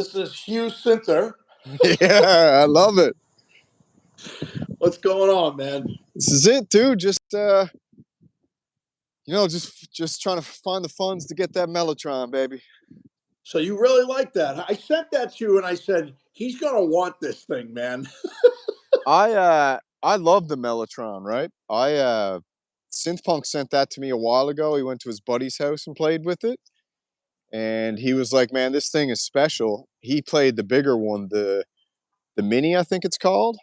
This is Hugh Synther. Yeah, I love it. What's going on, man? This is it, dude. Just just trying to find the funds to get that Mellotron, baby. So you really like that? I sent that to you, and I said he's gonna want this thing, man. I love the Mellotron, right? Synthpunk sent that to me a while ago. He went to his buddy's house and played with it, and he was like, "Man, this thing is special." He played the bigger one, the mini, I think it's called.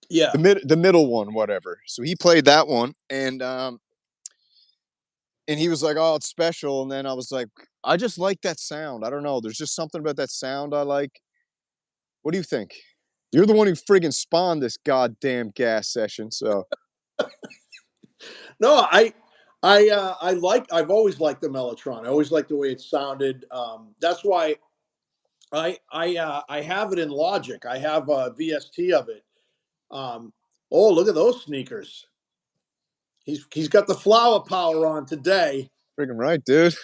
Yeah. The middle one, whatever. So he played that one, and he was like, "Oh, it's special." And then I was like, "I just like that sound. I don't know. There's just something about that sound I like." What do you think? You're the one who friggin' spawned this goddamn gas session, so. No, I've always liked the Mellotron. I always liked the way it sounded. That's why I have it in Logic. I have a VST of it. Oh, look at those sneakers. He's got the flower power on today. Friggin' right, dude.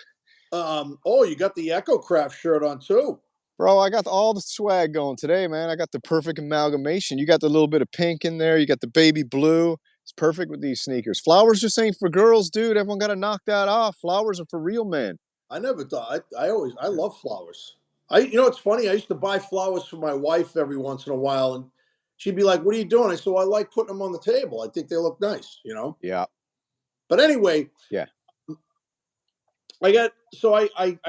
Oh, you got the Echo Craft shirt on too. Bro, I got all the swag going today, man. I got the perfect amalgamation. You got the little bit of pink in there. You got the baby blue. It's perfect with these sneakers. Flowers just ain't for girls, dude. Everyone got to knock that off. Flowers are for real men. I never thought. I love flowers. It's funny. I used to buy flowers for my wife every once in a while, and she'd be like, "What are you doing?" I said, "Well, I like putting them on the table. I think they look nice." Yeah. But anyway, Yeah. I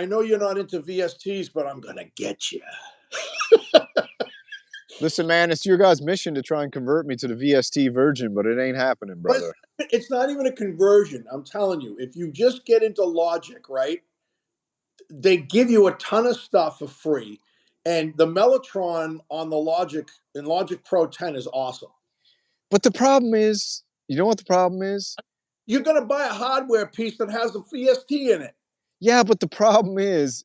know you're not into VSTs, but I'm gonna get you. Listen, man, it's your guys' mission to try and convert me to the VST virgin, but it ain't happening, brother. It's not even a conversion. I'm telling you, if you just get into Logic, right? They give you a ton of stuff for free, and the Mellotron on the Logic Pro 10 is awesome. But the problem is, you know what the problem is? You're gonna buy a hardware piece that has a VST in it. Yeah, but the problem is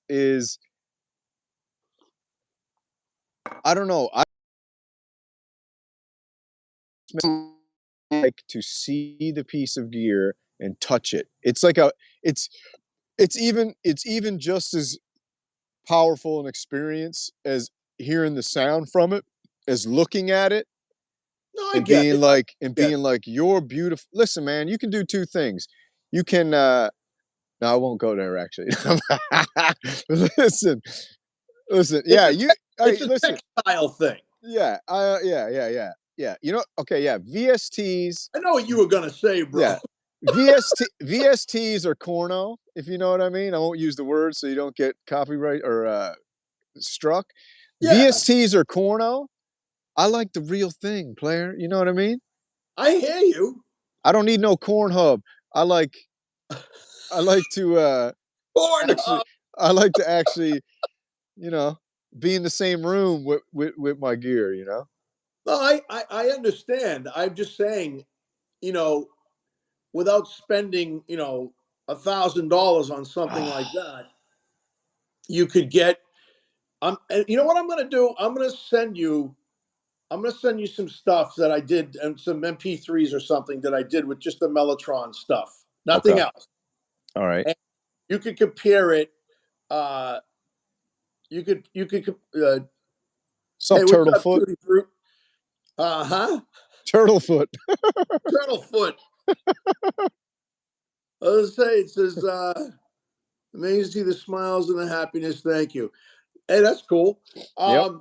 I don't know. I like to see the piece of gear and touch it. It's like it's even just as powerful an experience as hearing the sound from it, as looking at it, No, I and get being it. like you're beautiful. Listen, man, you can do two things. You can no, I won't go there actually. listen, yeah, It's a listen. textile thing. Yeah, yeah. Okay, yeah, VSTs. I know what you were gonna say, bro. Yeah, VSTs are corno, if you know what I mean. I won't use the word so you don't get copyright or struck. Yeah. VSTs are corno. I like the real thing, player. You know what I mean? I hear you. I don't need no corn hub. I like to I like to actually, be in the same room with my gear, No, I understand. I'm just saying, without spending, $1,000 on something like that, you could get. And you know what I'm going to do? I'm going to send you some stuff that I did, and some MP3s or something that I did with just the Mellotron stuff. Nothing else. All right. And you could compare it. You could. Sup, Hey, what's up, Turtlefoot? Tutti Fruit? Turtlefoot. Turtlefoot. I was say it says, amazing to see the smiles and the happiness. Thank you. Hey, that's cool. Yep.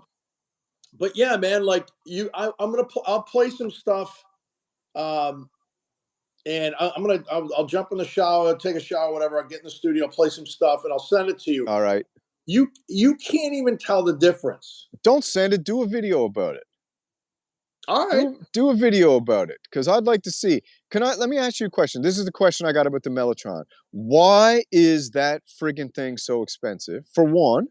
But yeah, man, like I'll play some stuff. And I'll jump in the shower, take a shower, whatever. I'll get in the studio, play some stuff, and I'll send it to you. All right. You can't even tell the difference. Don't send it. Do a video about it. All right. Do a video about it, because I'd like to see. Let me ask you a question. This is the question I got about the Mellotron. Why is that friggin' thing so expensive? For one,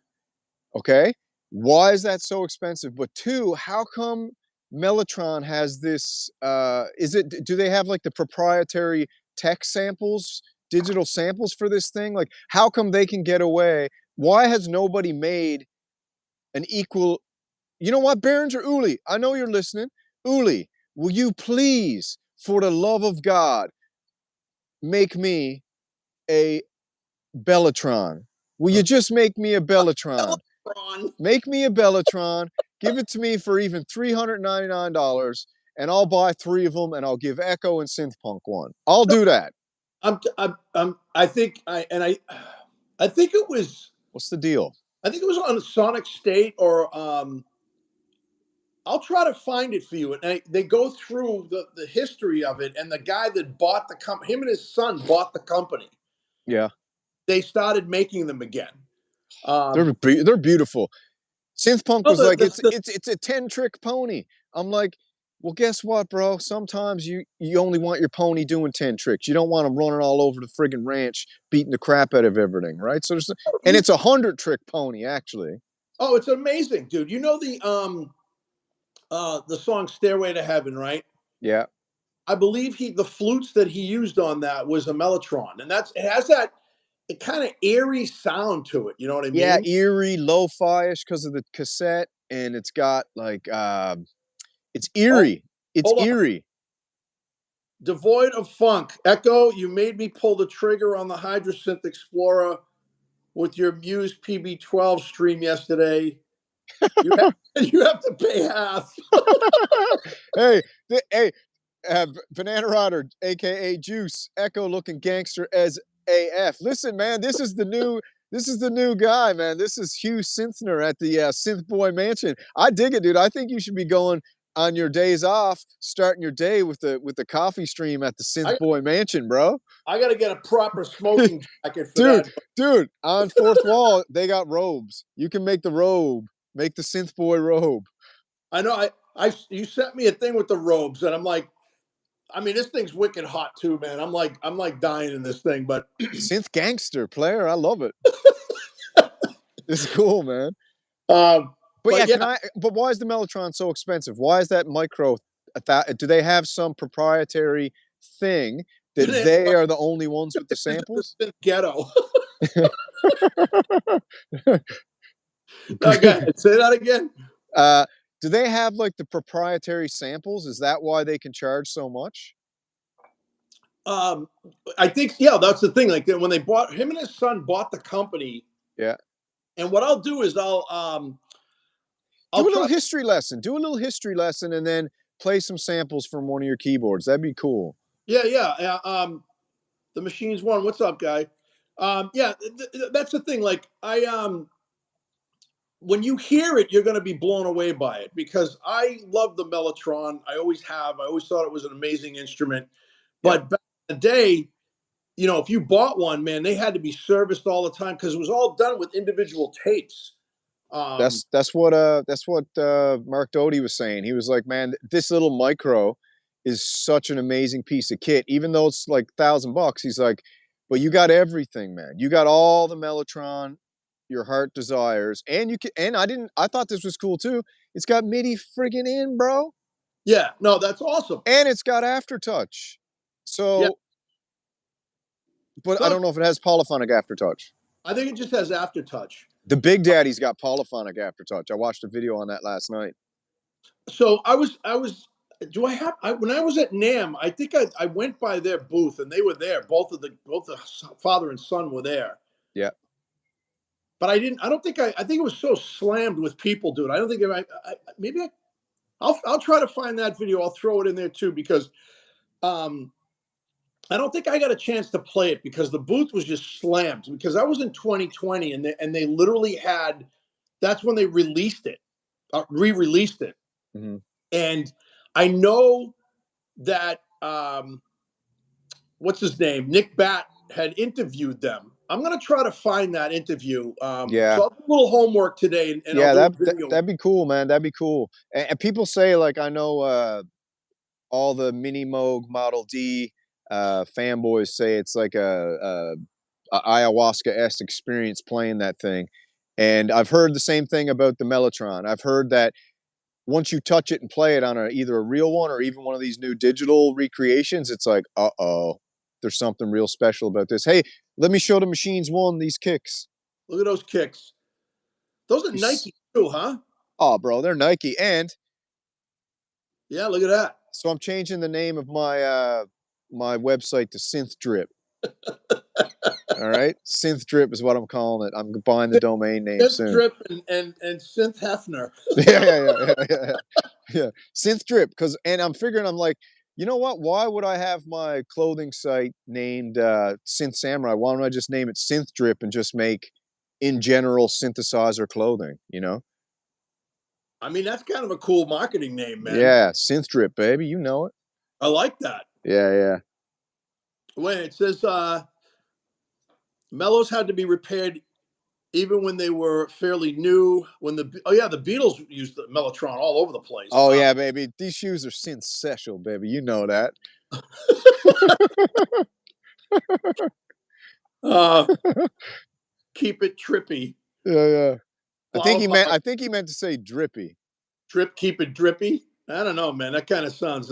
okay? Why is that so expensive? But two, how come Mellotron has this, do they have like the proprietary tech samples, digital samples for this thing? Like, how come they can get away? Why has nobody made an equal, you know what, Behringer Uli, I know you're listening. Uli, will you please, for the love of God, make me a Bellotron? Will you just make me a Bellotron? Ron. Make me a Mellotron. Give it to me for even $399, and I'll buy 3 of them, and I'll give Echo and Synthpunk one. I'll do that. I think I think it was. What's the deal? I think it was on Sonic State, or I'll try to find it for you. And they go through the history of it, and the guy that bought the company, him and his son bought the company. Yeah, They started making them again. they're beautiful. Synthpunk No, was like, it's a 10-trick pony. I'm like, well, guess what, bro? Sometimes you only want your pony doing 10 tricks. You don't want him running all over the friggin' ranch, beating the crap out of everything, right? So and it's a 100-trick pony, actually. Oh, it's amazing, dude. You know the song "Stairway to Heaven," right? Yeah. I believe the flutes that he used on that was a Mellotron, and it has that kind of eerie sound to it. You know what I mean? Yeah, eerie, lo-fi-ish because of the cassette, and it's got like it's eerie. It's hold on. eerie. Devoid of funk. Echo, you made me pull the trigger on the Hydrasynth Explorer with your Muse PB12 stream yesterday. You have to pay half. Hey, Banana Rodder, aka Juice, Echo looking gangster as AF. Listen, man, this is the new guy, man. This is Hugh Synthner at the Synth Boy Mansion. I dig it, dude. I think you should be going on your days off, starting your day with the coffee stream at the Synth Boy Mansion, bro. I got to get a proper smoking jacket for that. Dude, on Fourth Wall, they got robes. You can make the robe. Make the Synth Boy robe. I know. You sent me a thing with the robes, and I'm like, I mean, this thing's wicked hot too, man. I'm like dying in this thing, but Synth gangster player, I love it. It's cool, man. But yeah, but why is the Mellotron so expensive? Why is that micro? Do they have some proprietary thing that they are the only ones with the samples? The ghetto. No, go ahead. Say that again. Do they have like the proprietary samples? Is that why they can charge so much? I think, yeah, that's the thing. Like when they bought, him and his son bought the company. Yeah. And what I'll do is I'll do a little history lesson. Do a little history lesson, and then play some samples from one of your keyboards. That'd be cool. Yeah. The Machines One. What's up, guy? Yeah, that's the thing. Like when you hear it, you're going to be blown away by it, because I love the Mellotron. I always have. I always thought it was an amazing instrument. But back in the day, you know, if you bought one, man, they had to be serviced all the time because it was all done with individual tapes. That's what Mark Doty was saying. He was like, man, this little micro is such an amazing piece of kit, even though it's like $1,000. He's like, but you got everything, man. You got all the Mellotron your heart desires, and you can. And I thought this was cool too. It's got MIDI friggin' in, bro. Yeah, no, that's awesome. And it's got aftertouch. So, yeah. But I don't know if it has polyphonic aftertouch. I think it just has aftertouch. The Big Daddy's got polyphonic aftertouch. I watched a video on that last night. So when I was at NAMM, I think I went by their booth, and they were there. Both the father and son were there. Yeah. But I think it was so slammed with people, dude. I don't think I'll try to find that video. I'll throw it in there too, because I don't think I got a chance to play it because the booth was just slammed, because I was in 2020 and they literally had, that's when they released it, re-released it. Mm-hmm. And I know that, what's his name? Nick Batt had interviewed them. I'm going to try to find that interview. Yeah. So I'll do a little homework today. And yeah, that'd be cool, man. That'd be cool. And people say, like, I know all the Mini Moog Model D fanboys say it's like a ayahuasca-esque experience playing that thing. And I've heard the same thing about the Mellotron. I've heard that once you touch it and play it on either a real one or even one of these new digital recreations, it's like, there's something real special about this. Hey, let me show the Machines One these kicks. Look at those kicks. Those are Nike too, huh? Oh, bro, they're Nike. And yeah, look at that. So I'm changing the name of my my website to Synth Drip. All right, Synth Drip is what I'm calling it. I'm buying the domain name Synth soon. Drip and Synth Hefner. Yeah. Synth Drip, and I'm figuring, I'm like, you know what? Why would I have my clothing site named Synth Samurai? Why don't I just name it Synth Drip and just make, in general, synthesizer clothing? You know? I mean, that's kind of a cool marketing name, man. Yeah, Synth Drip, baby. You know it. I like that. Yeah. Wait, it says mellows had to be repaired even when they were fairly new. When the Beatles used the Mellotron all over the place. Oh yeah, baby. These shoes are synth special, baby. You know that. Uh, keep it trippy. Yeah. Flower power I think he meant to say drippy. drip, keep it drippy. I don't know, man. That kind of sounds.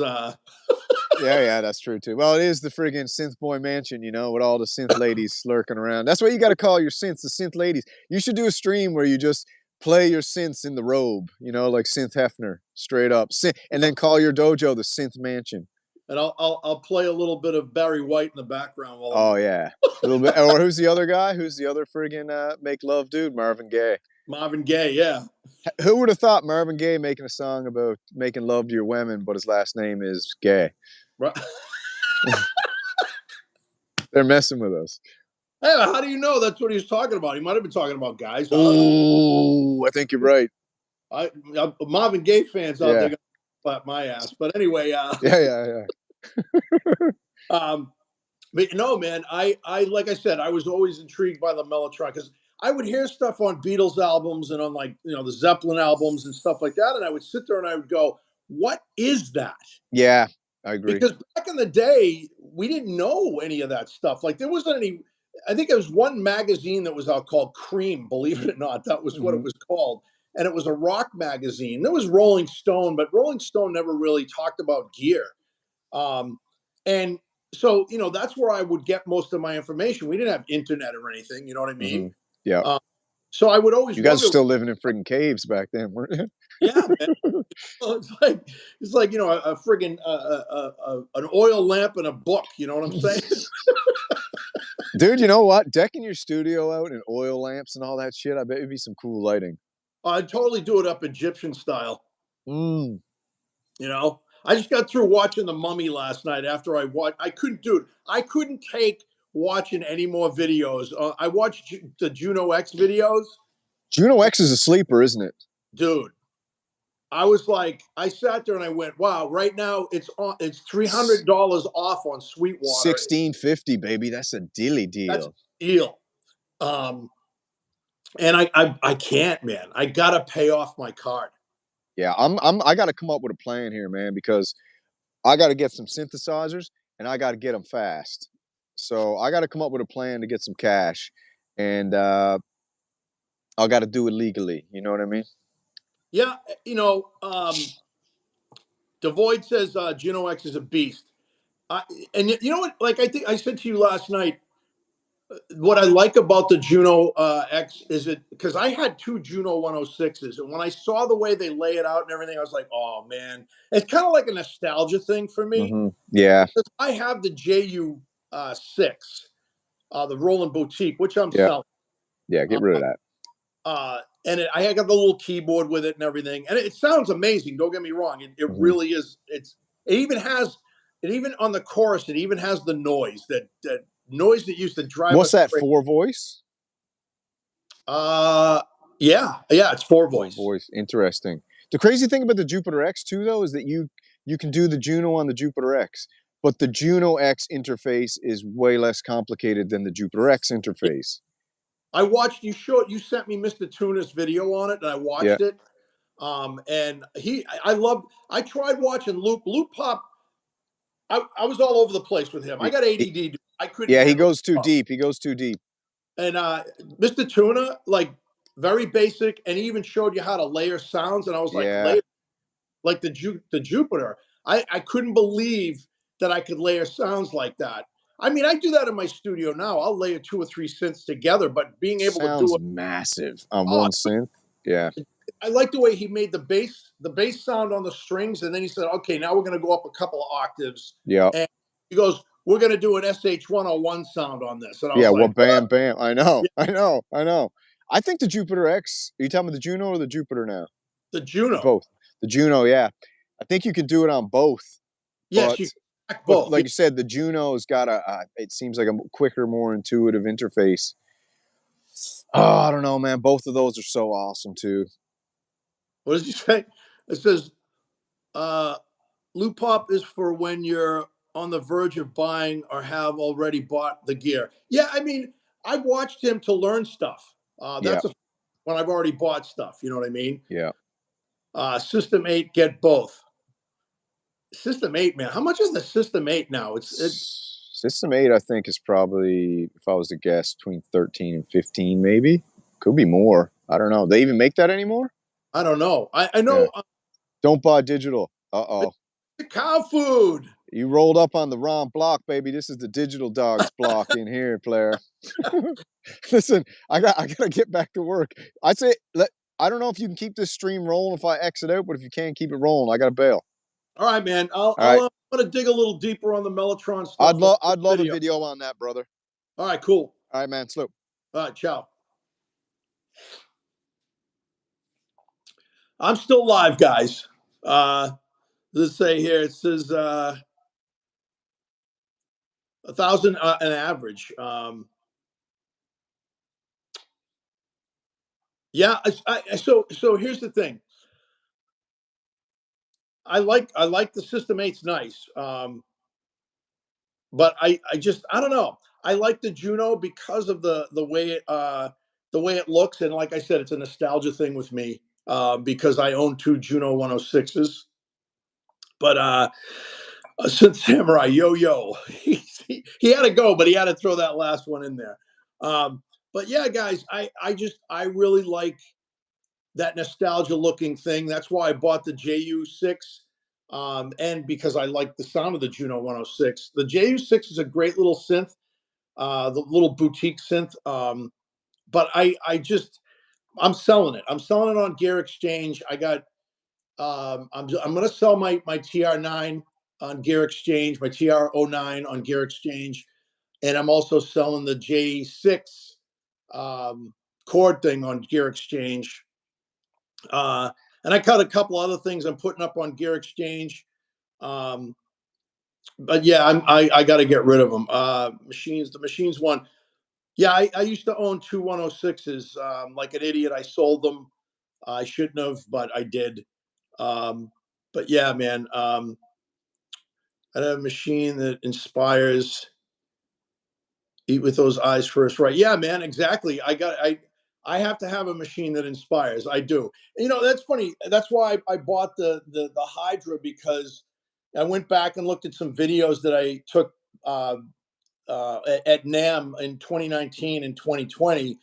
Yeah, that's true too. Well, it is the friggin' synth boy mansion, you know, with all the synth ladies lurking around. That's what you got to call your synths, the synth ladies. You should do a stream where you just play your synths in the robe, you know, like Synth Hefner, straight up, and then call your dojo the Synth Mansion. And I'll play a little bit of Barry White in the background while Oh yeah, a little bit. Or who's the other guy? Who's the other friggin' make love dude? Marvin Gaye. Marvin Gaye, yeah. Who would have thought Marvin Gaye making a song about making love to your women, but his last name is Gay? Right. They're messing with us. Hey, how do you know that's what he was talking about? He might have been talking about guys. Oh, I think you're right. Marvin Gaye fans out Yeah. there gonna slap my ass. But anyway, Yeah. but no, man, I like I said, I was always intrigued by the Mellotron because I would hear stuff on Beatles albums and on like the Zeppelin albums and stuff like that, and I would sit there and I would go, "What is that?" Yeah, I agree. Because back in the day, we didn't know any of that stuff. Like there wasn't any. I think there was one magazine that was out called Cream. Believe it or not, that was what it was called, and it was a rock magazine. There was Rolling Stone, but Rolling Stone never really talked about gear. And so that's where I would get most of my information. We didn't have internet or anything. You know what I mean? Yeah. So I would always. You guys are still living in friggin' caves back then, weren't you? Yeah, man. Well, it's like a friggin' an oil lamp and a book. You know what I'm saying? Dude, you know what? Decking your studio out in oil lamps and all that shit, I bet it'd be some cool lighting. I'd totally do it up Egyptian style. Mm. I just got through watching The Mummy last night. After I watched, I couldn't take watching any more videos. I watched the Juno-X videos. Juno-X is a sleeper, isn't it? Dude, I was like, I sat there and I went, wow, right now it's $300 off on Sweetwater. $16.50, baby. That's a deal. That's a deal. And I can't, man. I gotta pay off my card. Yeah, I gotta come up with a plan here, man, because I gotta get some synthesizers and I gotta get them fast. So I gotta come up with a plan to get some cash, and I gotta do it legally. You know what I mean? Yeah, Devoid says Juno-X is a beast. And you know what? Like I think I said to you last night, what I like about the Juno-X is it because I had two Juno 106s, and when I saw the way they lay it out and everything, I was like, oh man, it's kind of like a nostalgia thing for me. Yeah. I have the JU-6, the Roland Boutique, which I'm Yeah. selling. Yeah, get rid of that. And I got the little keyboard with it and everything, and it sounds amazing. Don't get me wrong; it really is. It even on the chorus, it even has the noise that noise that used to drive. What's that, 4-voice? Yeah, it's 4-voice. 4-voice. Interesting. The crazy thing about the Jupiter X too, though, is that you can do the Juno on the Jupiter X, but the Juno-X interface is way less complicated than the Jupiter X interface. I watched you sent me Mr. Tuna's video on it, and I watched it. And I tried watching Loop Pop. I was all over the place with him. I got ADD. I couldn't. Yeah, he goes too deep. And Mr. Tuna, like very basic, and he even showed you how to layer sounds. And I was like, like the Jupiter. I couldn't believe that I could layer sounds like that. I mean, I do that in my studio now. I'll layer 2 or 3 synths together, but being able to do it massive on one synth. Yeah. I like the way he made the bass sound on the strings, and then he said, "Okay, now we're going to go up a couple of octaves." Yeah. And he goes, we're gonna do an SH-101 sound on this, and I Yeah, was well, like, bam, bam. I know, yeah, I know, I know. I think the Jupiter X. Are you talking about the Juno or the Jupiter now? the Juno. Both. The Juno, yeah. I think you can do it on both, Yes, but you can track both. like you said, the Juno's got it seems like a quicker, more intuitive interface. Oh, I don't know, man. Both of those are so awesome too. What does he say? It says, uh, loop pop is for when you're on the verge of buying or have already bought the gear. Yeah, I mean, I've watched him to learn stuff. Yeah, That's when I've already bought stuff. You know what I mean? yeah. System 8, get both. System 8, man. How much is the System 8 now? System 8, I think, is probably, if I was to guess, between 13 and 15, maybe. Could be more. I don't know. They even make that anymore? I don't know. I Yeah. know Don't buy digital. Uh-oh. the cow food. You rolled up on the wrong block, baby. This is the digital dogs block in here, player. Listen, I gotta get back to work. I say I don't know if you can keep this stream rolling if I exit out, but if you can, keep it rolling. I gotta bail. All right, man. All right. I'm gonna dig a little deeper on the Mellotron stuff. I'd love a video on that, brother. All right, cool. All right, man. Slope. All right, ciao. I'm still live, guys. Let's say here it says 1,000 an average. Yeah. So here's the thing. I like the System 8's nice. But I don't know. I like the Juno because of the way it looks, and like I said, it's a nostalgia thing with me because I own two Juno 106s. But Synth Samurai, yo, he had to go, but he had to throw that last one in there. But yeah, guys, I really like that nostalgia looking thing. That's why I bought the JU6. And because I like the sound of the Juno 106. The JU6 is a great little synth, the little boutique synth. But I'm selling it. I'm selling it on Gear Exchange. I got I'm going to sell my TR9 on Gear Exchange, my TR09 on Gear Exchange, and I'm also selling the J6 chord thing on Gear Exchange. And I got a couple other things I'm putting up on Gear Exchange. But yeah, I got to get rid of them. The machines one. Yeah, I used to own two 106s. Like an idiot, I sold them. I shouldn't have, but I did. But yeah, man, I have a machine that inspires. Eat with those eyes first, right? Yeah, man, exactly. I have to have a machine that inspires. I do. You know, that's funny. That's why I bought the Hydra, because I went back and looked at some videos that I took at NAM in 2019 and 2020,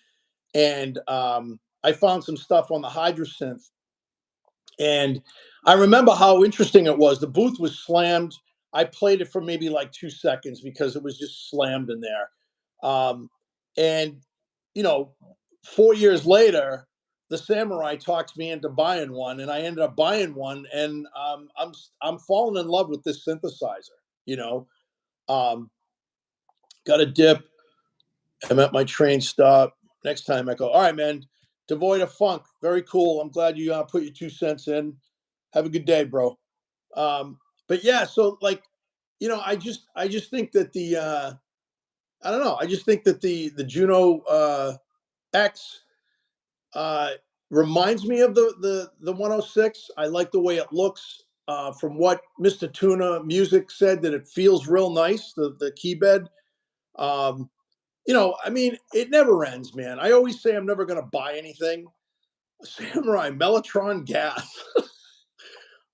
and I found some stuff on the Hydra synth, and I remember how interesting it was. The booth was slammed. I played it for maybe like 2 seconds because it was just slammed in there. And you know, 4 years later, the Samurai talks me into buying one, and I ended up buying one, and I'm falling in love with this synthesizer. You know, um, got a dip. I'm at my train stop. Next time I go, all right, man. Devoid of funk, very cool. I'm glad you put your 2 cents in. Have a good day, bro. But yeah, so like, you know, I just think that I don't know. I just think that the Juno X uh, reminds me of the 106. I like the way it looks. From what Mr. Tuna Music said, that it feels real nice. The key bed. Um, you know, I mean, it never ends, man. I always say I'm never going to buy anything. Samurai Mellotron gas.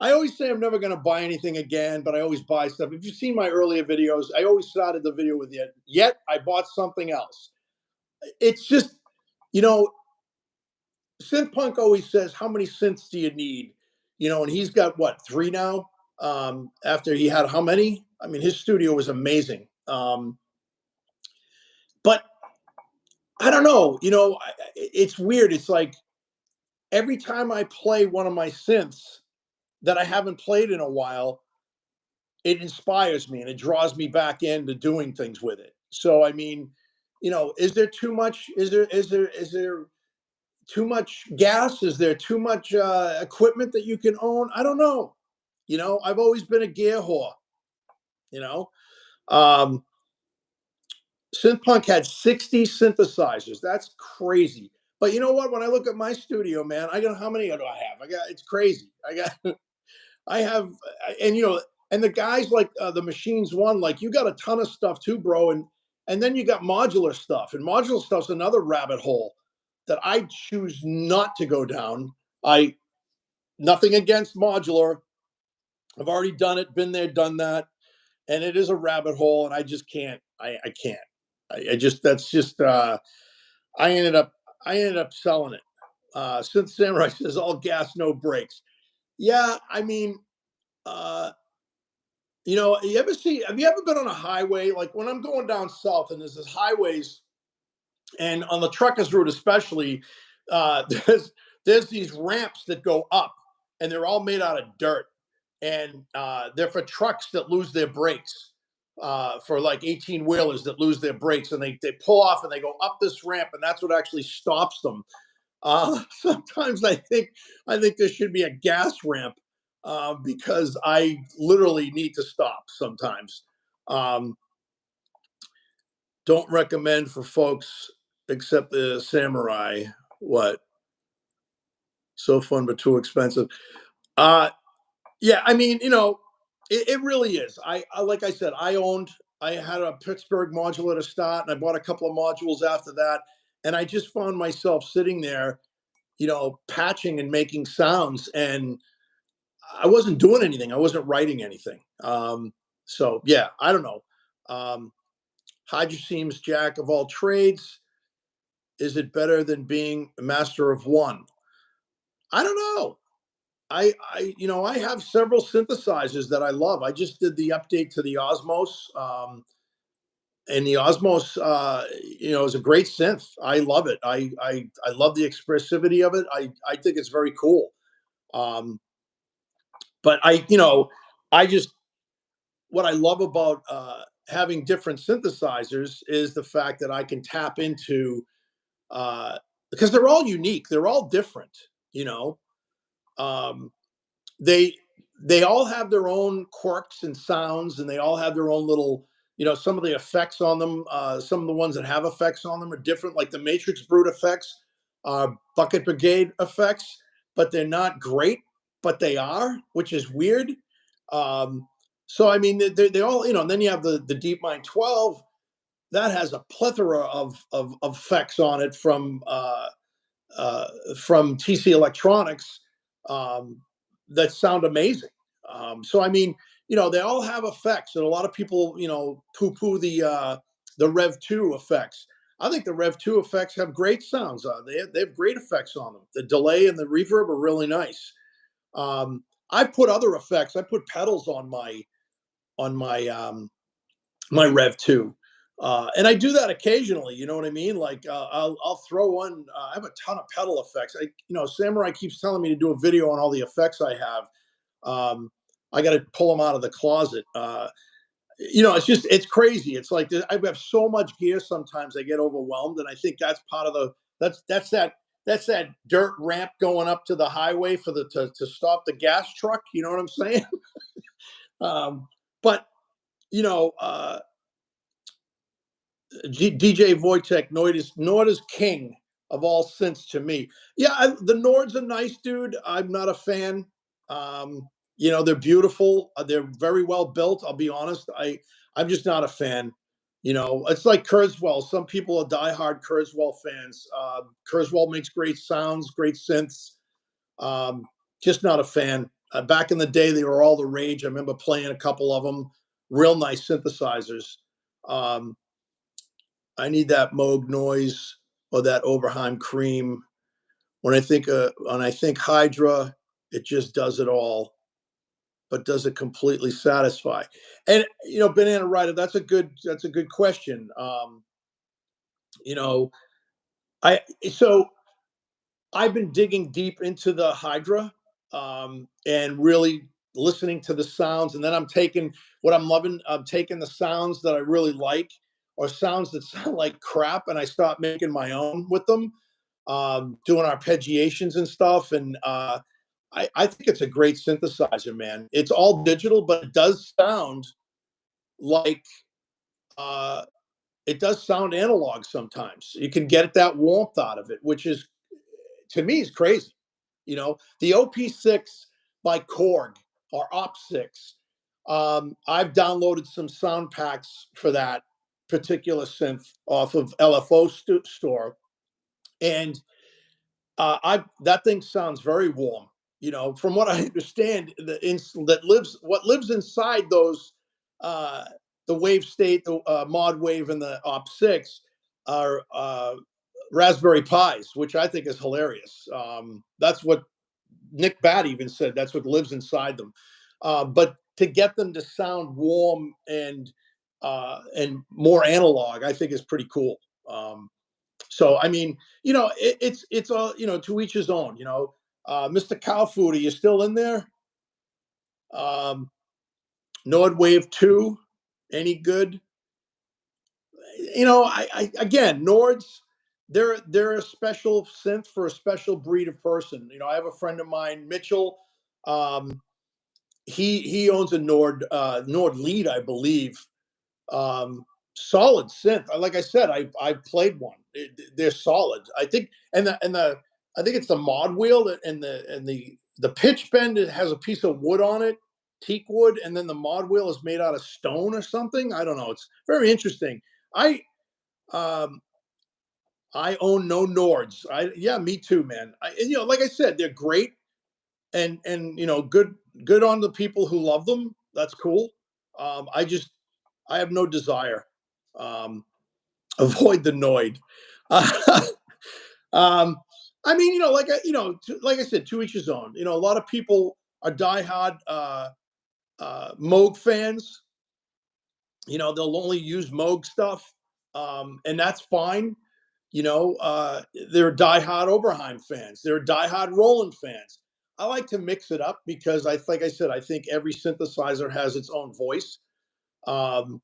I always say I'm never going to buy anything again, but I always buy stuff. If you've seen my earlier videos, I always started the video with yet I bought something else. It's just, you know, synth punk always says, how many synths do you need? You know, and he's got what, three now? After he had how many? I mean, his studio was amazing. But I don't know, you know, it's weird. It's like every time I play one of my synths that I haven't played in a while, it inspires me and it draws me back into doing things with it. So I mean, is there too much? Is there too much gas? Is there too much equipment that you can own? I don't know. I've always been a gear whore. You know, um, Synthpunk had 60 synthesizers. That's crazy. But you know what? When I look at my studio, man, I got how many do I have? It's crazy. I have, and and the guys like the Machines One, like you got a ton of stuff too, bro. And then you got modular stuff, and modular stuff's another rabbit hole that I choose not to go down. I Nothing against modular. I've already done it, been there, done that, and it is a rabbit hole, and I just can't. I can't. I just that's just. I ended up selling it. Synth Samurai says all gas, no brakes. Yeah, I mean, uh, have you ever been on a highway? Like when I'm going down south and there's this highways, and on the truckers route especially, there's these ramps that go up, and they're all made out of dirt, and they're for trucks that lose their brakes, for like 18 wheelers that lose their brakes, and they pull off and they go up this ramp, and that's what actually stops them. Sometimes I think there should be a gas ramp, because I literally need to stop sometimes. Um, don't recommend for folks except the Samurai. What? So fun but too expensive. Uh, yeah, I mean, it really is. Like I said, I had a Pittsburgh module to start, and I bought a couple of modules after that, and I just found myself sitting there, patching and making sounds, and I wasn't doing anything. I wasn't writing anything. So yeah, I don't know. Um, Hydra seems jack of all trades. Is it better than being a master of one? I don't know. I have several synthesizers that I love. I just did the update to the Osmos, and the Osmos, is a great synth. I love it. I love the expressivity of it. I think it's very cool. Um, but I just what I love about having different synthesizers is the fact that I can tap into, because they're all unique, they're all different. You know, um, they they all have their own quirks and sounds, and they all have their own little, some of the effects on them. Some of the ones that have effects on them are different, like the Matrix Brute effects, Bucket Brigade effects, but they're not great, but they are, which is weird. Um, so I mean, they all, and then you have the DeepMind 12 that has a plethora of effects on it from TC Electronics, um, that sound amazing. So I mean, they all have effects, and a lot of people, poo-poo the Rev 2 effects. I think the Rev 2 effects have great sounds. They have great effects on them. The delay and the reverb are really nice. I put other effects. I put pedals on my Rev 2. And I do that occasionally, you know what I mean? Like, I'll throw on. I have a ton of pedal effects. Samurai keeps telling me to do a video on all the effects I have. Um, I got to pull them out of the closet. It's crazy. It's like I have so much gear. Sometimes I get overwhelmed, and I think that's part of the that's that dirt ramp going up to the highway for to stop the gas truck. You know what I'm saying? But you know. DJ Wojtek, Nord is king of all synths to me. Yeah, the Nords are nice, dude. I'm not a fan. They're beautiful. They're very well built. I'll be honest. I'm just not a fan. It's like Kurzweil. Some people are diehard Kurzweil fans. Kurzweil makes great sounds, great synths. Um, just not a fan. Back in the day, they were all the rage. I remember playing a couple of them. Real nice synthesizers. Um, I need that Moog noise or that Oberheim cream. When I think Hydra, it just does it all, but does it completely satisfy? And Banana Rider, that's a good question. You know, I so I've been digging deep into the Hydra, and really listening to the sounds, and then I'm taking what I'm loving. I'm taking the sounds that I really like, or sounds that sound like crap, and I start making my own with them, doing arpeggiations and stuff. And I think it's a great synthesizer, man. It's all digital, but it does sound like uh, it does sound analog sometimes. You can get that warmth out of it, which is, to me, is crazy. The OP6 by Korg, or OP6. I've downloaded some sound packs for that particular synth off of LFO store, and I that thing sounds very warm. From what I understand, what lives inside those, uh, the wave state, the mod wave, and the op6 are Raspberry Pis, which I think is hilarious. That's what Nick Bat even said. That's what lives inside them. But to get them to sound warm and more analog, I think is pretty cool. So I mean, it's all, to each his own. Mr. Cowfood, are you still in there? Um, Nord Wave 2, any good? I again, Nords, they're a special synth for a special breed of person. I have a friend of mine, Mitchell. Um, he owns a Nord lead, I believe. Solid synth. Like I said, I've played one. They're solid. I think, and the I think it's the mod wheel and the pitch bend. It has a piece of wood on it, teak wood, and then the mod wheel is made out of stone or something. I don't know. It's very interesting. I um I own no Nords. Yeah, me too, man. Like I said, they're great, and good on the people who love them. That's cool. I have no desire. Um, Avoid the Noid. Uh, um, I mean, like I said, to each his own. A lot of people are diehard Moog fans. They'll only use Moog stuff, and that's fine. They're diehard Oberheim fans. They're diehard Roland fans. I like to mix it up because like I said, I think every synthesizer has its own voice. Um,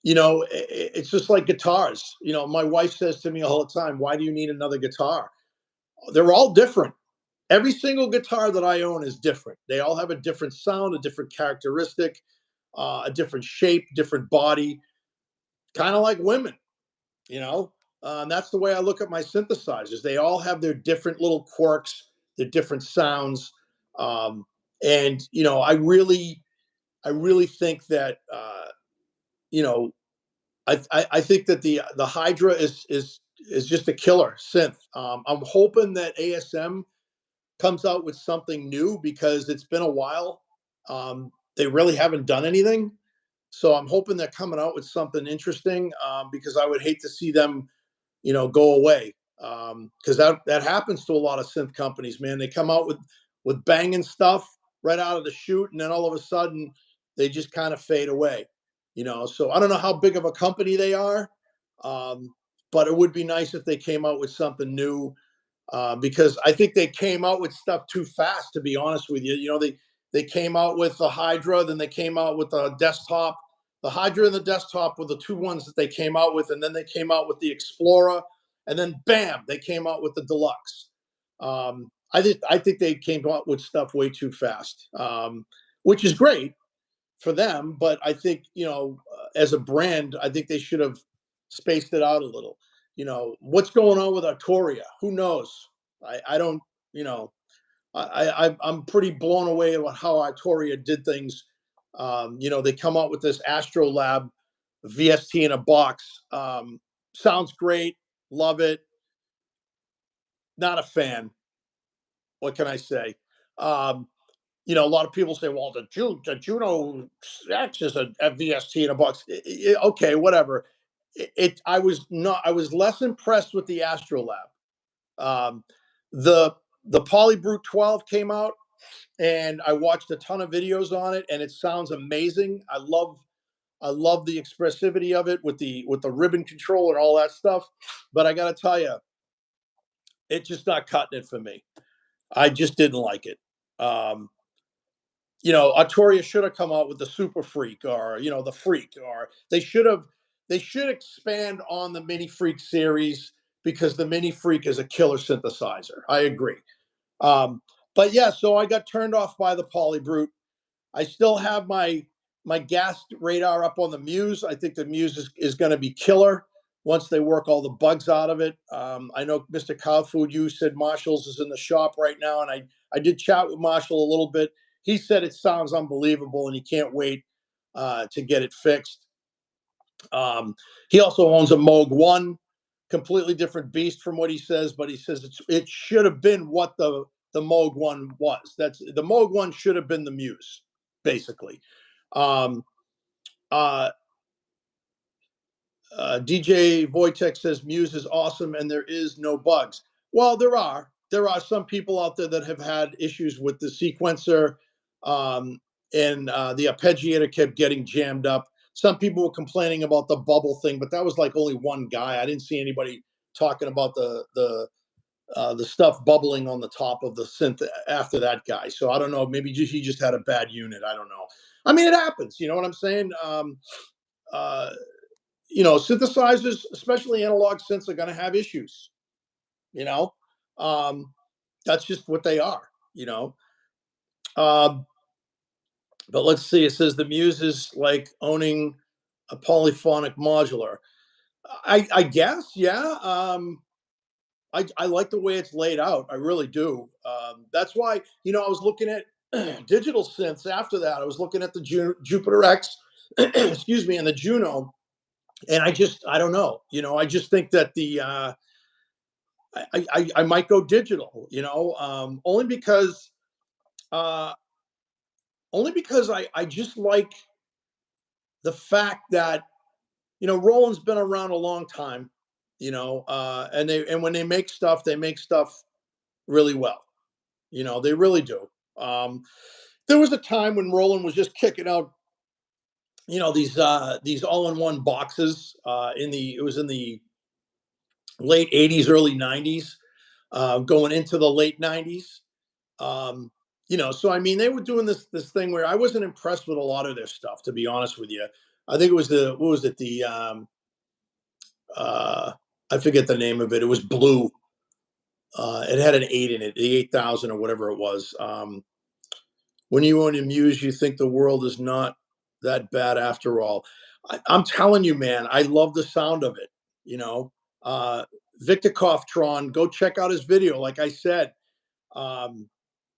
it's just like guitars. My wife says to me all the time, "Why do you need another guitar?" They're all different. Every single guitar that I own is different. They all have a different sound, a different characteristic, a different shape, different body, kind of like women, you know. And that's the way I look at my synthesizers. They all have their different little quirks, their different sounds, and I really think that you know, I think that the Hydra is just a killer synth. I'm hoping that ASM comes out with something new because it's been a while. They really haven't done anything, so I'm hoping they're coming out with something interesting. Because I would hate to see them, go away. Because that happens to a lot of synth companies, man. They come out with banging stuff right out of the chute, and then all of a sudden they just kind of fade away. So I don't know how big of a company they are, um, but it would be nice if they came out with something new. Because I think they came out with stuff too fast. To be honest with you, they came out with the Hydra, then they came out with the desktop. The Hydra and the desktop were the two ones that they came out with, and then they came out with the Explorer, and then bam, they came out with the Deluxe. I think they came out with stuff way too fast, which is great for them. But I think, as a brand, I think they should have spaced it out a little. What's going on with Arturia? Who knows? I don't. You know, I'm pretty blown away at how Arturia did things. They come out with this Astrolab VST in a box. Sounds great. Love it. Not a fan. What can I say? Um, a lot of people say, well, the Juno-X is a VST in a box. Okay, whatever. I was less impressed with the Astrolab. Um, the the Polybrute 12 came out, and I watched a ton of videos on it, and it sounds amazing. I love the expressivity of it with the ribbon control and all that stuff. But I got to tell you, it's just not cutting it for me. I just didn't like it. Um, you know, Arturia should have come out with the Super Freak, or you know, the Freak, or they should expand on the Mini Freak series, because the Mini Freak is a killer synthesizer. I agree. Um, but yeah, so I got turned off by the Polybrute. I still have my gas radar up on the Muse. I think the Muse is going to be killer once they work all the bugs out of it. I know Mr. Cowfood, you said Marshall's is in the shop right now, and I did chat with Marshall a little bit. He said it sounds unbelievable, and he can't wait to get it fixed. He also owns a Moog One, completely different beast from what he says, but he says it should have been what the Moog One was. That's the Moog One should have been the Muse, basically. Um, uh, DJ Wojtek says Muse is awesome and there is no bugs. Well, there are. There are some people out there that have had issues with the sequencer, um, and the arpeggiator kept getting jammed up. Some people were complaining about the bubble thing, but that was like only one guy. I didn't see anybody talking about the stuff bubbling on the top of the synth after that guy. So I don't know. Maybe he just had a bad unit. I don't know. I mean, it happens. You know what I'm saying? Uh, you know, synthesizers, especially analog synths, are going to have issues. You know, um, that's just what they are. You know, um, but let's see. It says the Muse is like owning a polyphonic modular. I guess, yeah. I like the way it's laid out. I really do. That's why, you know, I was looking at digital synths after that. I was looking at the Jupiter X, excuse me, and the Juno, and I don't know. You know, I just think that I might go digital. You know, uh, only because I just like the fact that, you know, Roland's been around a long time. You know, and when they make stuff really well. You know, they really do. Um, there was a time when Roland was just kicking out, you know, these all-in-one boxes. It was in the late '80s, early '90s, going into the late '90s. Um, you know, so I mean, they were doing this thing where I wasn't impressed with a lot of their stuff, to be honest with you. I think it was the what was it uh, I forget the name of it. It was blue. It had an 8 in it, the 8000 or whatever it was. When you own a Muse, you think the world is not that bad after all. I'm telling you, man, I love the sound of it. You know, uh, Victor Koftron, go check out his video. Like I said, um,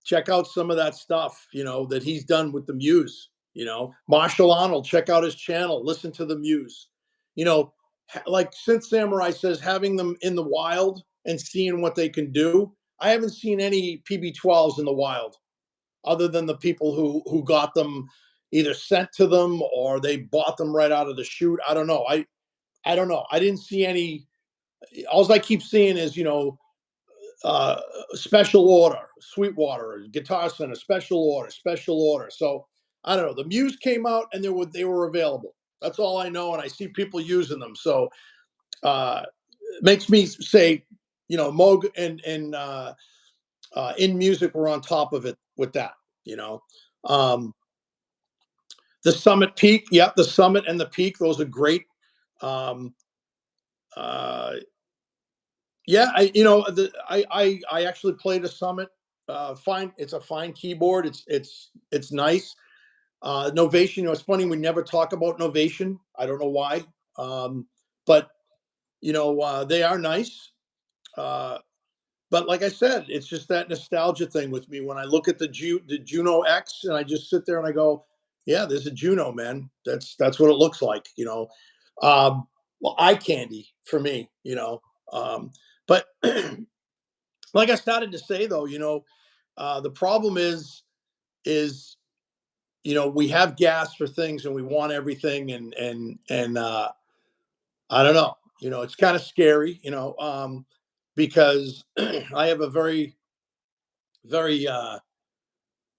check out some of that stuff, you know, that he's done with the Muse. You know, Marshall Arnold, check out his channel, listen to the Muse. You know, like Synth Samurai says, having them in the wild and seeing what they can do. I haven't seen any PB12s in the wild other than the people who got them either sent to them or they bought them right out of the chute. I don't know. I don't know. I didn't see any. All I keep seeing is, you know, uh, special order, Sweetwater, Guitar Center, special order, special order. So I don't know. The Muse came out and they were available. That's all I know, and I see people using them. So it makes me say, you know, Moog and in music were on top of it with that. You know, um, the Summit Peak, yeah, the Summit and the Peak, those are great. Um, uh, yeah, I actually played a Summit. Fine, it's a fine keyboard. It's nice. Novation, you know, it's funny we never talk about Novation. I don't know why, but you know, they are nice. Uh, but like I said, it's just that nostalgia thing with me. When I look at the Juno-X, and I just sit there and I go, "Yeah, there's a Juno, man. That's what it looks like." You know, um, well, eye candy for me. You know, but like I started to say though, you know, the problem is you know, we have gas for things and we want everything, and I don't know. You know, it's kind of scary. You know, because I have a very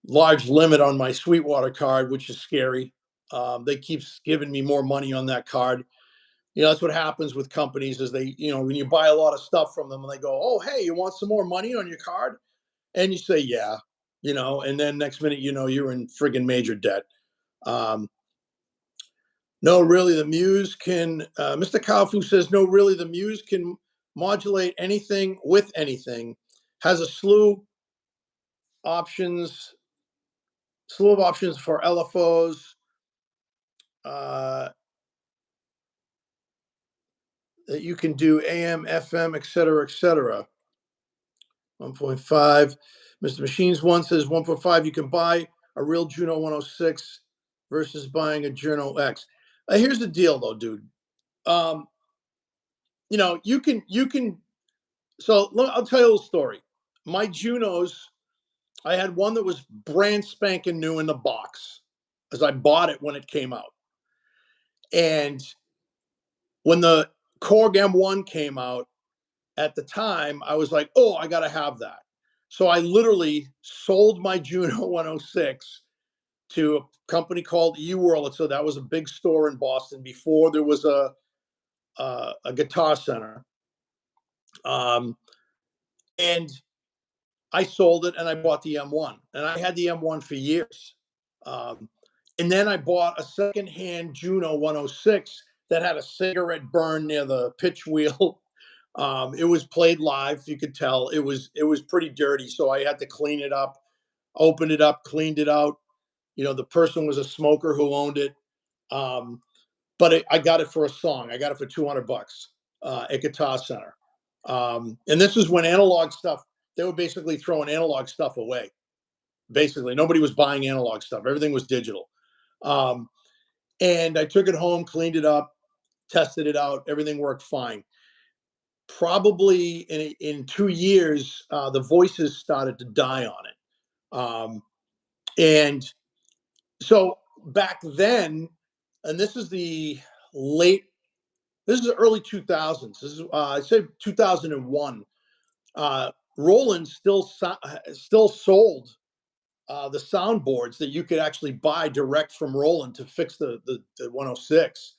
large limit on my Sweetwater card, which is scary. They keep giving me more money on that card. You know, that's what happens with companies is they, you know, when you buy a lot of stuff from them and they go, "Oh, hey, you want some more money on your card?" And you say, "Yeah." and then next minute, you're in friggin' major debt. No, really, the Muse can, Mr. Kafu says, no, really, the Muse can modulate anything with anything, has a slew of options for LFOs, that you can do AM, FM, et cetera, et cetera. 1.5. Mr. Machines one says 1.5, you can buy a real Juno 106 versus buying a Juno-X. Here's the deal, though, dude. You can. So I'll tell you a little story. My Junos, I had one that was brand spanking new in the box, as I bought it when it came out. And when the Korg M1 came out, at the time, I was like, oh, I got to have that. So I literally sold my Juno 106 to a company called eWorld. So that was a big store in Boston before there was a Guitar Center. And I sold it and I bought the M1. And I had the M1 for years. And then I bought a secondhand Juno 106 that had a cigarette burn near the pitch wheel. It was played live. You could tell it was pretty dirty. So I had to clean it up, opened it up, cleaned it out. The person was a smoker who owned it. But I got it for a song. I got it for $200 at Guitar Center. And this is when analog stuff, they were basically throwing analog stuff away. Basically, nobody was buying analog stuff. Everything was digital. And I took it home, cleaned it up, tested it out. Everything worked fine. Probably in 2 years, the voices started to die on it. And so back then, and this is the early 2000s. This is, I'd say 2001. Roland still sold the soundboards that you could actually buy direct from Roland to fix the 106.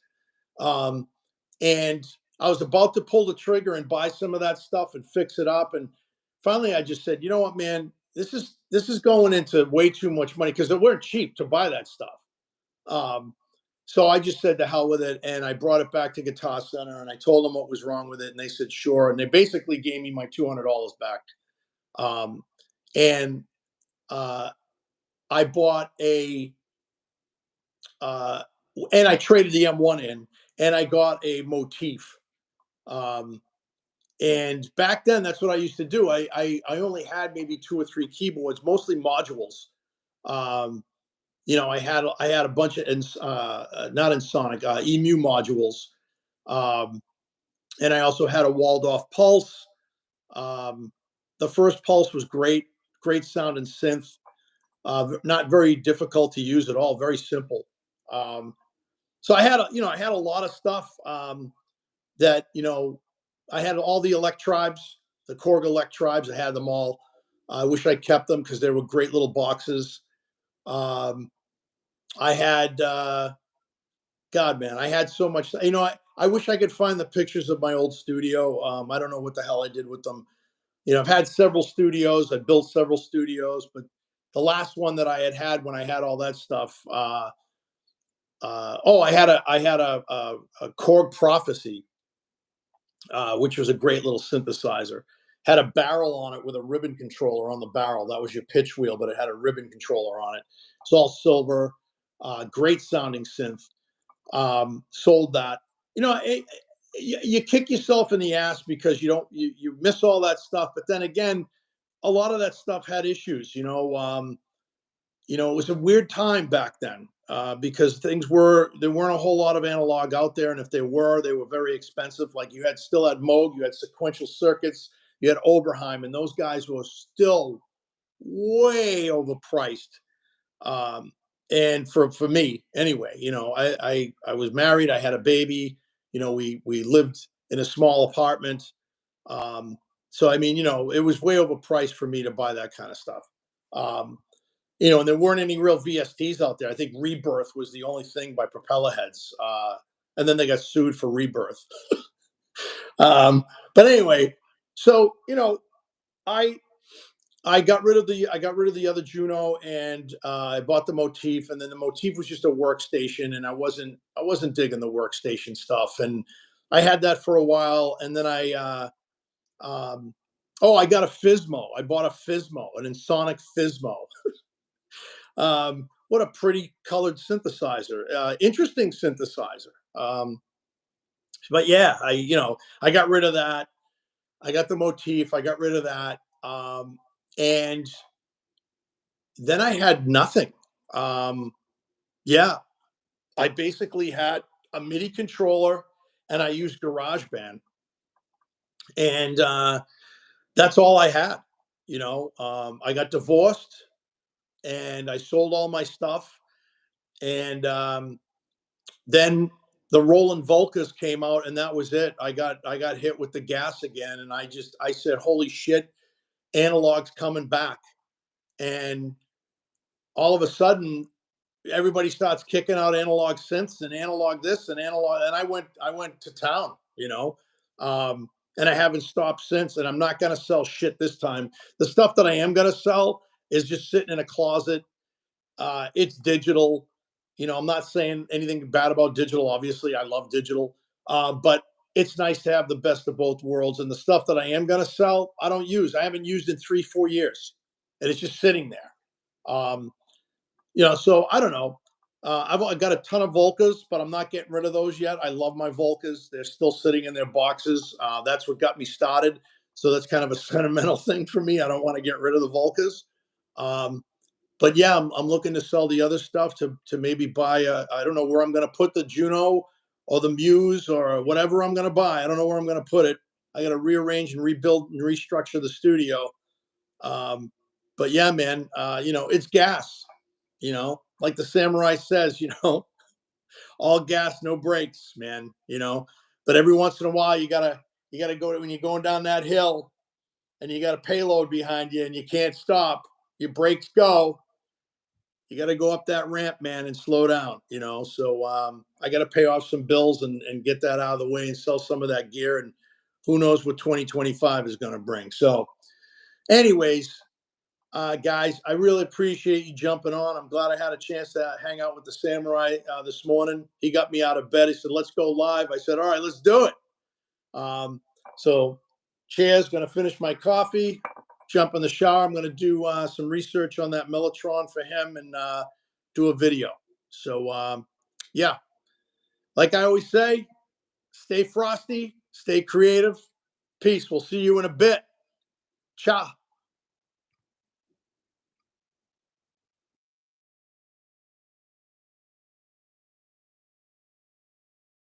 And I was about to pull the trigger and buy some of that stuff and fix it up. And finally, I just said, you know what, man, this is going into way too much money because it weren't cheap to buy that stuff. So I just said to hell with it, and I brought it back to Guitar Center and I told them what was wrong with it, and they said sure, and they basically gave me my $200 back. And I bought and I traded the M1 in, and I got a motif. And back then, that's what I used to do. I only had maybe 2 or 3 keyboards, mostly modules. I had a bunch of not Ensoniq, EMU modules, and I also had a walled-off Pulse. The first Pulse was great sounding synth. Not very difficult to use at all, very simple. So I had a lot of stuff that I had all the elect tribes, the Korg elect tribes. I had them all. I wish I kept them because they were great little boxes. I had God, man, I had so much. I wish I could find the pictures of my old studio. I don't know what the hell I did with them. I've had several studios. I built several studios, but the last one that I had when I had all that stuff. I had a Korg Prophecy, which was a great little synthesizer. Had a barrel on it with a ribbon controller on the barrel. That was your pitch wheel, but it had a ribbon controller on it. It's all silver, great sounding synth. Sold that. You kick yourself in the ass because you miss all that stuff. But then again, a lot of that stuff had issues. It was a weird time back then because there weren't a whole lot of analog out there, and if they were very expensive. Like you still had Moog, you had sequential circuits, you had Oberheim, and those guys were still way overpriced. And for me anyway, I was married, I had a baby, we lived in a small apartment. So I mean, it was way overpriced for me to buy that kind of stuff. And there weren't any real VSTs out there. I think Rebirth was the only thing by Propeller Heads. And then they got sued for Rebirth. But anyway, so I I got rid of the other Juno, and I bought the Motif, and then the Motif was just a workstation, and I wasn't digging the workstation stuff, and I had that for a while, and then oh, I got a Fismo. I bought a Fismo, an Ensoniq Fismo. What a pretty colored synthesizer, interesting synthesizer. But yeah, I got rid of that. I got the Motif. I got rid of that. And then I had nothing. Um, yeah, I basically had a MIDI controller, and I used GarageBand, and that's all I had. I got divorced, and I sold all my stuff, and then the Roland Volcas came out, and that was it. I got hit with the gas again, and I said, "Holy shit, analog's coming back!" And all of a sudden, everybody starts kicking out analog synths and analog this and analog, and I went to town, and I haven't stopped since. And I'm not going to sell shit this time. The stuff that I am going to sell is just sitting in a closet. It's digital. I'm not saying anything bad about digital. Obviously, I love digital, but it's nice to have the best of both worlds. And the stuff that I am going to sell, I don't use. I haven't used in 3-4 years, and it's just sitting there. Um, so I don't know. I've got a ton of Volcas, but I'm not getting rid of those yet. I love my Volcas. They're still sitting in their boxes. That's what got me started. So that's kind of a sentimental thing for me. I don't want to get rid of the Volcas. But yeah, I'm looking to sell the other stuff to maybe buy I don't know where I'm going to put the Juno or the Muse or whatever I'm going to buy. I don't know where I'm going to put it. I got to rearrange and rebuild and restructure the studio. Um, but yeah, man, it's gas, like the samurai says, all gas, no brakes, man, but every once in a while you gotta go when you're going down that hill, and you got a payload behind you and you can't stop, your brakes go, you got to go up that ramp, man, and slow down, so I got to pay off some bills and get that out of the way and sell some of that gear, and who knows what 2025 is going to bring. So anyways, guys, I really appreciate you jumping on. I'm glad I had a chance to hang out with the Samurai this morning. He got me out of bed. He said, "Let's go live." I said, "All right, let's do it." So, cheers. Going to finish my coffee, jump in the shower. I'm going to do some research on that Mellotron for him, and do a video. So, yeah, like I always say, stay frosty, stay creative. Peace. We'll see you in a bit. Ciao.